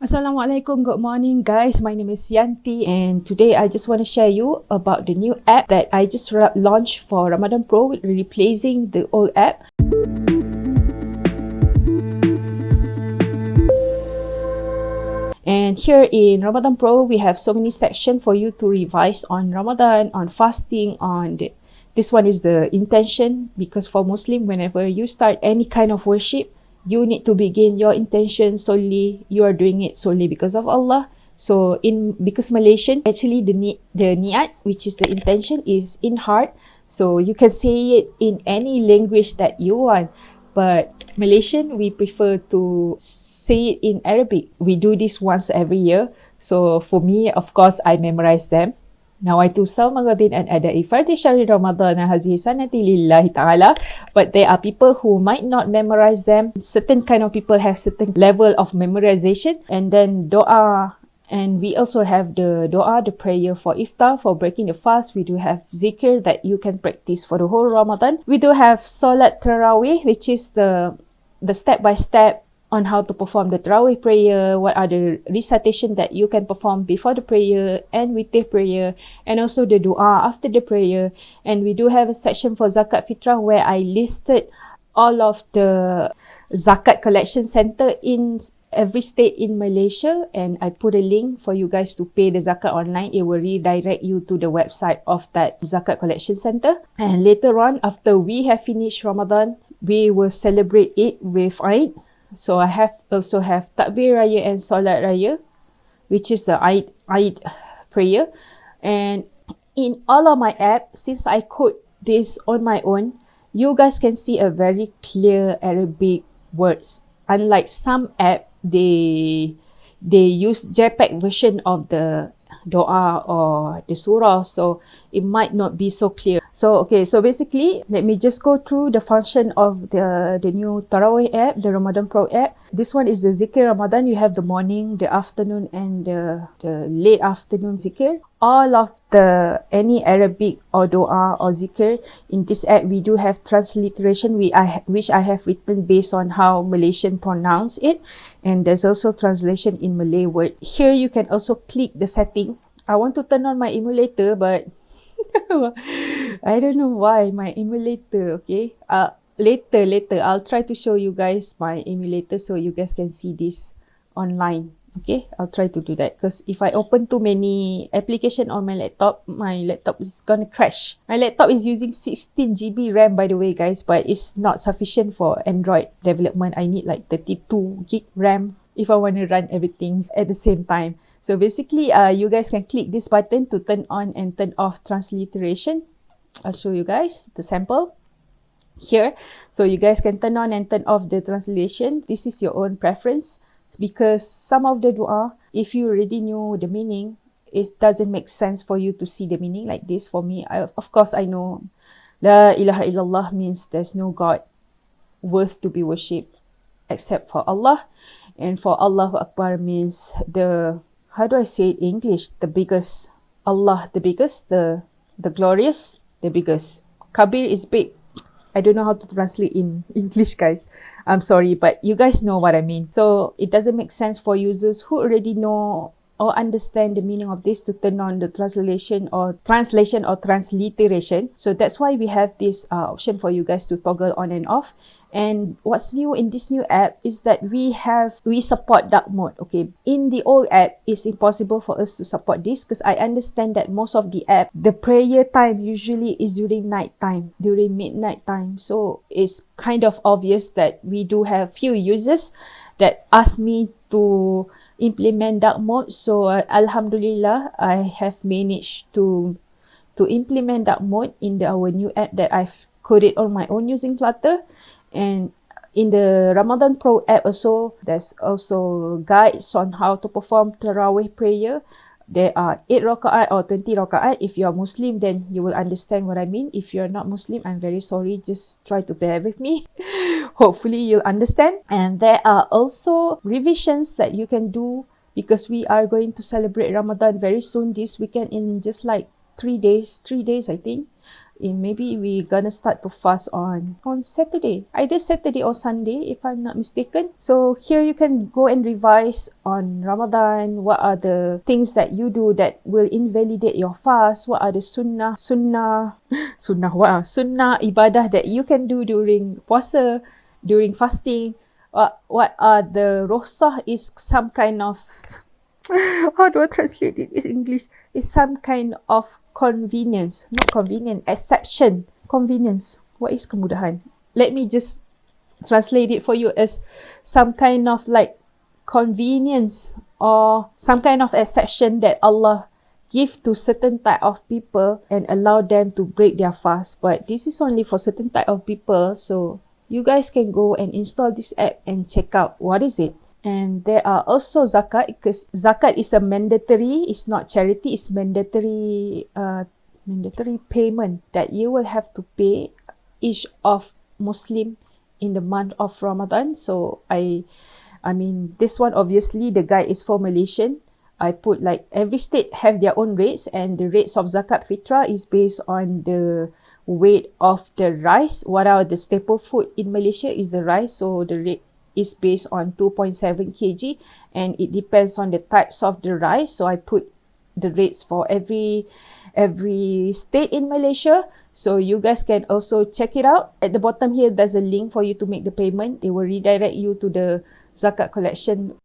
Assalamualaikum, good morning guys. My name is Yanti and today I just want to share you about the new app that I just launched for Ramadan Pro, replacing the old app. And here in Ramadan Pro, we have so many sections for you to revise on Ramadan, on fasting, this one is the intention, because for Muslim, whenever you start any kind of worship, you need to begin your intention solely. You are doing it solely because of Allah. So because Malaysian, actually the niat, which is the intention, is in heart. So you can say it in any language that you want. But Malaysian, we prefer to say it in Arabic. We do this once every year. So for me, of course, I memorize them. Nawaitu sawma ghadin an adai fardi syahri Ramadhan hazihi sanati lillahi ta'ala. But there are people who might not memorize them. Certain kind of people have certain level of memorization. And then doa. And we also have the doa, the prayer for iftar, for breaking the fast. We do have zikir that you can practice for the whole Ramadan. We do have Solat Tarawih, which is the step-by-step on how to perform the Tarawih prayer, what are the recitation that you can perform before the prayer, and Witir prayer, and also the dua after the prayer. And we do have a section for Zakat Fitrah where I listed all of the Zakat collection center in every state in Malaysia, and I put a link for you guys to pay the Zakat online. It will redirect you to the website of that Zakat collection center. And later on, after we have finished Ramadan, we will celebrate it with Eid. So I also have Takbir Raya and Solat Raya, which is the Eid prayer. And in all of my apps, since I code this on my own, you guys can see a very clear Arabic words. Unlike some app, they use JPEG version of the doa or the surah, so it might not be so clear. So basically, let me just go through the function of the new Tarawih app, the Ramadan Pro app. This one is the Zikir Ramadan. You have the morning, the afternoon, and the late afternoon Zikir. All of any Arabic or dua or Zikir in this app, we do have transliteration, which I have written based on how Malaysian pronounce it. And there's also translation in Malay word. Here you can also click the setting. I want to turn on my emulator, but I don't know why my emulator. Okay, later I'll try to show you guys my emulator so you guys can see this online. Okay, I'll try to do that, because if I open too many application on my laptop is gonna crash. My laptop is using 16 GB RAM, by the way guys, but it's not sufficient for Android development. I need like 32 GB RAM if I want to run everything at the same time. So basically, you guys can click this button to turn on and turn off transliteration. I'll show you guys the sample here. So you guys can turn on and turn off the translation. This is your own preference, because some of the dua, if you already knew the meaning, it doesn't make sense for you to see the meaning like this. For me, of course, I know La ilaha illallah means there's no God worth to be worshipped except for Allah. And for Allahu Akbar means how do I say it in English? The biggest. Allah, the biggest. The glorious, the biggest. Kabir is big. I don't know how to translate in English, guys. I'm sorry, but you guys know what I mean. So it doesn't make sense for users who already know or understand the meaning of this to turn on the translation or transliteration. So that's why we have this option for you guys to toggle on and off. And what's new in this new app is that we support dark mode. Okay, in the old app, it's impossible for us to support this, because I understand that most of the app, the prayer time usually is during night time, during midnight time. So it's kind of obvious that we do have few users that ask me to implement dark mode. So Alhamdulillah, I have managed to implement dark mode in our new app that I've coded on my own using Flutter. And in the Ramadan Pro app also, there's also guides on how to perform Tarawih prayer. There are 8 rakaat or 20 rakaat. If you're Muslim, then you will understand what I mean. If you're not Muslim, I'm very sorry. Just try to bear with me. Hopefully you'll understand. And there are also revisions that you can do, because we are going to celebrate Ramadan very soon this weekend, in just like 3 days I think. maybe we gonna start to fast on Saturday, either Saturday or Sunday if I'm not mistaken. So here you can go and revise on Ramadan. What are the things that you do that will invalidate your fast? What are the sunnah ibadah that you can do during puasa, during fasting? What are the rosah, is some kind of how do I translate it in English? Is some kind of convenience, not convenient, exception. Convenience. What is kemudahan? Let me just translate it for you as some kind of like convenience or some kind of exception that Allah give to certain type of people and allow them to break their fast. But this is only for certain type of people. So you guys can go and install this app and check out what is it. And there are also zakat, because zakat is a mandatory, it's not charity, it's mandatory payment that you will have to pay each of Muslim in the month of Ramadan. So I mean this one obviously the guide is for Malaysian. I put like every state have their own rates, and the rates of zakat fitrah is based on the weight of the rice. What are the staple food in Malaysia is the rice, so the rate is based on 2.7 kg, and it depends on the types of the rice. So I put the rates for every state in Malaysia, so you guys can also check it out. At the bottom here there's a link for you to make the payment. They will redirect you to the zakat collection.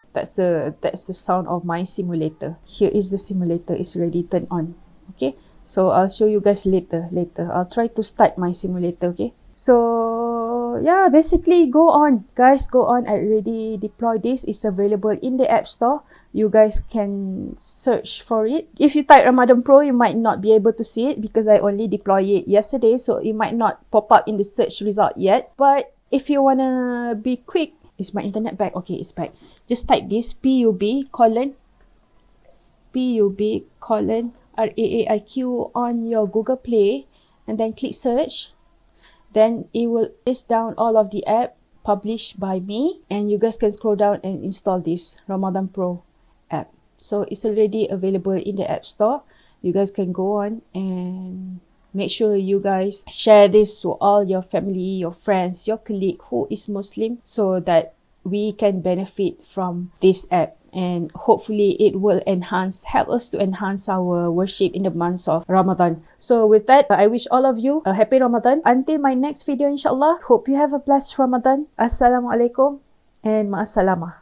That's the sound of my simulator. Here is the simulator, it's already turned on. Okay, so I'll show you guys later. I'll try to start my simulator. Okay, so yeah, basically go on guys, go on. I already deployed this. It's available in the App Store. You guys can search for it. If you type Ramadan Pro, you might not be able to see it because I only deployed it yesterday, so it might not pop up in the search result yet. But if you wanna be quick, is my internet back? Okay, it's back. Just type this PUB colon RAAIQ on your Google Play and then click search. Then it will list down all of the app published by me, and you guys can scroll down and install this Ramadan Pro app. So it's already available in the App Store. You guys can go on and make sure you guys share this to all your family, your friends, your colleague who is Muslim, so that we can benefit from this app, and hopefully it will help us to enhance our worship in the months of Ramadan. So with that, I wish all of you a happy Ramadan. Until my next video, inshallah, hope you have a blessed Ramadan. Assalamualaikum and ma'assalamah.